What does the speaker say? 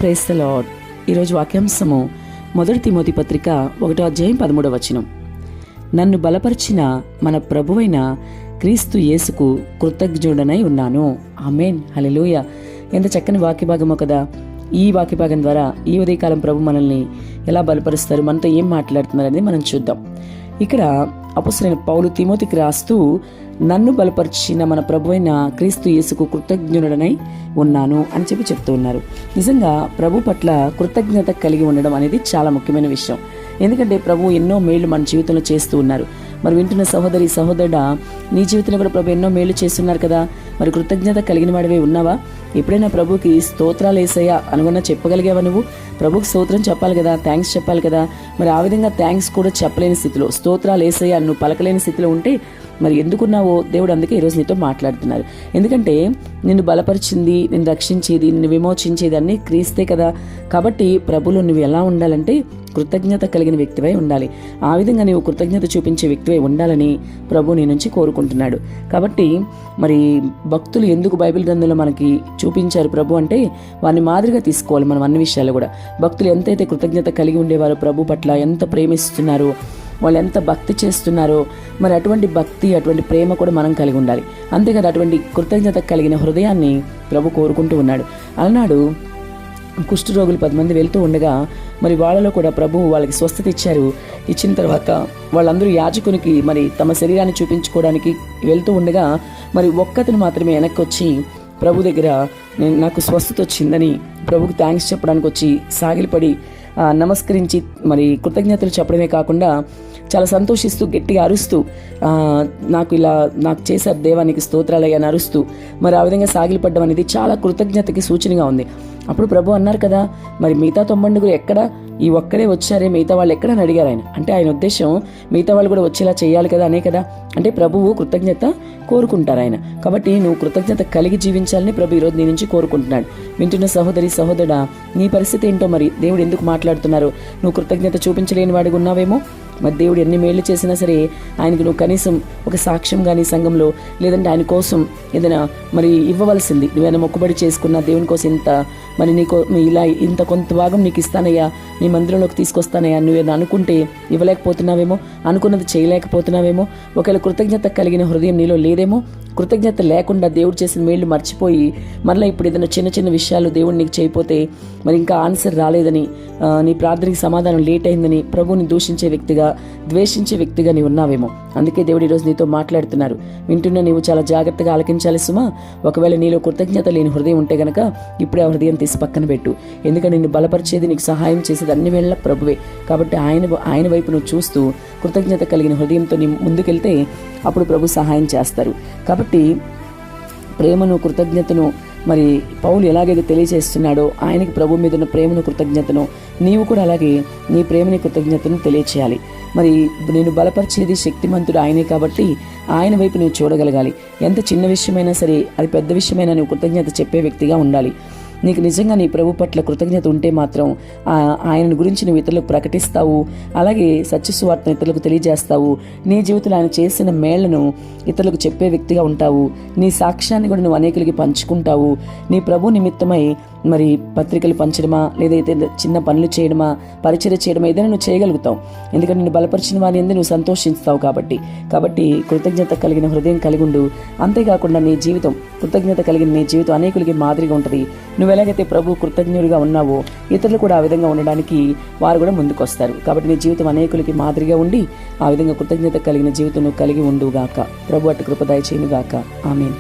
Praise the lord. ఈరోజు వాక్యాంశము 1 Timothy పత్రిక 1:13. నన్ను బలపరిచిన మన ప్రభువైన క్రీస్తు యేసుకు కృతజ్ఞుడనై ఉన్నాను. ఆమేన్, హల్లెలూయా. ఎంత చక్కని వాక్యభాగమో కదా. ఈ వాక్యభాగం ద్వారా ఈ ఉదయకాలం ప్రభు మనల్ని ఎలా బలపరుస్తారు, మనతో ఏం మాట్లాడుతున్నారు అనేది మనం చూద్దాం. ఇక్కడ అపొస్తలుడైన పౌలు తిమోతికి రాస్తూ నన్ను బలపరిచిన మన ప్రభువైన క్రీస్తు యేసుకు కృతజ్ఞుడనై ఉన్నాను అని చెప్తూ ఉన్నారు. నిజంగా ప్రభు పట్ల కృతజ్ఞత కలిగి ఉండడం అనేది చాలా ముఖ్యమైన విషయం. ఎందుకంటే ప్రభు ఎన్నో మేళ్లు మన జీవితంలో చేస్తూ ఉన్నారు. మరి వింటున్న సహోదరుడా, నీ జీవితంలో కూడా ప్రభు ఎన్నో మేళ్లు చేస్తున్నారు కదా. మరి కృతజ్ఞత కలిగిన వాడివే ఉన్నావా? ఎప్పుడైనా ప్రభుకి స్తోత్రాలు యేసయ్యా అనుకున్నా చెప్పగలిగావా? నువ్వు ప్రభుకి స్తోత్రం చెప్పాలి కదా, థ్యాంక్స్ చెప్పాలి కదా. మరి ఆ విధంగా థ్యాంక్స్ కూడా చెప్పలేని స్థితిలో, స్తోత్రాలు యేసయ్యా నువ్వు పలకలేని స్థితిలో ఉంటే మరి ఎందుకున్నావో దేవుడు అందుకే ఈరోజు నీతో మాట్లాడుతున్నారు. ఎందుకంటే నిన్ను బలపరిచింది, నిన్ను రక్షించేది, నిన్ను విమోచించేది అన్నీ క్రీస్తే కదా. కాబట్టి ప్రభులో నువ్వు ఎలా ఉండాలంటే కృతజ్ఞత కలిగిన వ్యక్తివై ఉండాలి. ఆ విధంగా నీవు కృతజ్ఞత చూపించే వ్యక్తివై ఉండాలని ప్రభు నీ నుంచి కోరుకుంటున్నాడు. కాబట్టి మరి భక్తులు ఎందుకు బైబిల్ గ్రంథంలో మనకి చూపించారు ప్రభు అంటే వారిని మాదిరిగా తీసుకోవాలి. మనం అన్ని విషయాలు కూడా భక్తులు ఎంతైతే కృతజ్ఞత కలిగి ఉండేవారో, ప్రభు పట్ల ఎంత ప్రేమిస్తున్నారో, వాళ్ళు ఎంత భక్తి చేస్తున్నారో, మరి అటువంటి భక్తి, అటువంటి ప్రేమ కూడా మనం కలిగి ఉండాలి. అంతేకాదు అటువంటి కృతజ్ఞత కలిగిన హృదయాన్ని ప్రభు కోరుకుంటూ ఉన్నాడు. అలనాడు కుష్ఠరోగులు 10 మంది వెళ్తూ ఉండగా మరి వాళ్ళలో కూడా ప్రభువు వాళ్ళకి స్వస్థత ఇచ్చారు. ఇచ్చిన తర్వాత వాళ్ళందరూ యాజకునికి మరి తమ శరీరాన్ని చూపించుకోవడానికి వెళ్తూ ఉండగా మరి ఒక్కతను మాత్రమే వెనక్కి వచ్చి ప్రభు దగ్గర నాకు స్వస్థత వచ్చిందని ప్రభుకి థ్యాంక్స్ చెప్పడానికి వచ్చి సాగిలపడి నమస్కరించి మరి కృతజ్ఞతలు చెప్పడమే కాకుండా చాలా సంతోషిస్తూ గట్టిగా అరుస్తూ నాకు చేశారు దేవానికి స్తోత్రాలయ్యా అని అరుస్తూ మరి ఆ విధంగా సాగిలపడ్డం అనేది చాలా కృతజ్ఞతకి సూచనగా ఉంది. అప్పుడు ప్రభు అన్నారు కదా, మరి మిగతా 90 ఎక్కడ, ఈ ఒక్కడే వచ్చారే, మిగతా వాళ్ళు ఎక్కడని అడిగారు ఆయన. అంటే ఆయన ఉద్దేశం మిగతా వాళ్ళు కూడా వచ్చేలా చేయాలి కదా అనే కదా. అంటే ప్రభువు కృతజ్ఞత కోరుకుంటారు ఆయన. కాబట్టి నువ్వు కృతజ్ఞత కలిగి జీవించాలని ప్రభు ఈరోజు నీ నుంచి కోరుకుంటున్నాడు. వింటున్న సహోదరుడా, నీ పరిస్థితి ఏంటో, మరి దేవుడు ఎందుకు మాట్లాడుతున్నారు? నువ్వు కృతజ్ఞత చూపించలేని వాడిగా ఉన్నావేమో. మరి దేవుడు ఎన్ని మేళ్లు చేసినా సరే ఆయనకు నువ్వు కనీసం ఒక సాక్ష్యం కానీ సంఘంలో, లేదంటే ఆయన కోసం ఏదైనా మరి ఇవ్వవలసింది. నువ్వేమైనా మొక్కుబడి చేసుకున్నా దేవుని కోసం ఇంత మరి నీకు ఇలా ఇంత కొంత భాగం నీకు ఇస్తానయ్యా, నీ మందిరంలోకి తీసుకొస్తానయ్యా, నువ్వేదో అనుకుంటే ఇవ్వలేకపోతున్నావేమో, అనుకున్నది చేయలేకపోతున్నావేమో. ఒకవేళ కృతజ్ఞత కలిగిన హృదయం నీలో లేదేమో. కృతజ్ఞత లేకుండా దేవుడు చేసిన మేళ్లు మర్చిపోయి మరలా ఇప్పుడు ఏదైనా చిన్న చిన్న విషయాలు దేవుడు నీకు చేయకపోతే మరి ఇంకా ఆన్సర్ రాలేదని, నీ ప్రార్థనకి సమాధానం లేట్ అయిందని ప్రభువుని దూషించే వ్యక్తిగా, ద్వేషించే వ్యక్తిగా నీవు ఉన్నావేమో. అందుకే దేవుడు ఈరోజు నీతో మాట్లాడుతున్నారు. వింటున్నా నీవు చాలా జాగ్రత్తగా ఆలకించాలి సుమా. ఒకవేళ నీలో కృతజ్ఞత లేని హృదయం ఉంటే గనక ఇప్పుడే ఆ హృదయం తీసి పక్కన పెట్టు. ఎందుకంటే నిన్ను బలపరిచేది, నీకు సహాయం చేసేది అన్ని వేళ ప్రభువే. కాబట్టి ఆయన వైపు నువ్వు చూస్తూ కృతజ్ఞత కలిగిన హృదయంతో నీ ముందుకెళ్తే అప్పుడు ప్రభు సహాయం చేస్తారు. కాబట్టి ప్రేమను, కృతజ్ఞతను మరి పౌలు ఎలాగైతే తెలియజేస్తున్నాడో ఆయనకి ప్రభు మీద ఉన్న ప్రేమను, కృతజ్ఞతను నీవు కూడా అలాగే నీ ప్రేమని, కృతజ్ఞతను తెలియచేయాలి. మరి నేను బలపరిచేది శక్తిమంతుడు ఆయనే కాబట్టి ఆయన వైపు నువ్వు చూడగలగాలి. ఎంత చిన్న విషయమైనా సరే, అది పెద్ద విషయమైనా నువ్వు కృతజ్ఞత చెప్పే వ్యక్తిగా ఉండాలి. నీకు నిజంగా నీ ప్రభు పట్ల కృతజ్ఞత ఉంటే మాత్రం ఆయన గురించి నువ్వు ఇతరులకు ప్రకటిస్తావు. అలాగే సత్యసువార్తను ఇతరులకు తెలియజేస్తావు. నీ జీవితంలో ఆయన చేసిన మేళ్లను ఇతరులకు చెప్పే వ్యక్తిగా ఉంటావు. నీ సాక్ష్యాన్ని కూడా నువ్వు అనేకులకి పంచుకుంటావు. నీ ప్రభు నిమిత్తమై మరి పత్రికలు పంచడమా, లేదైతే చిన్న పనులు చేయడమా, పరిచర్య చేయడమా, ఏదైనా నువ్వు చేయగలుగుతావు. ఎందుకంటే నిన్ను బలపరిచిన వారి యందు నువ్వు సంతోషిస్తావు. కాబట్టి కృతజ్ఞత కలిగిన హృదయం కలిగి ఉండు. అంతేకాకుండా నీ జీవితం, కృతజ్ఞత కలిగిన నీ జీవితం అనేకులకి మాదిరిగా ఉంటుంది. నువ్వు ఎలాగైతే ప్రభు కృతజ్ఞుడిగా ఉన్నావో ఇతరులు కూడా ఆ విధంగా ఉండడానికి వారు కూడా ముందుకు వస్తారు. కాబట్టి నీ జీవితం అనేకులకి మాదిరిగా ఉండి ఆ విధంగా కృతజ్ఞత కలిగిన జీవితం నువ్వు కలిగి ఉండుగాక. ప్రభు అటు కృప దయచేయునుగాక. ఆమేన్.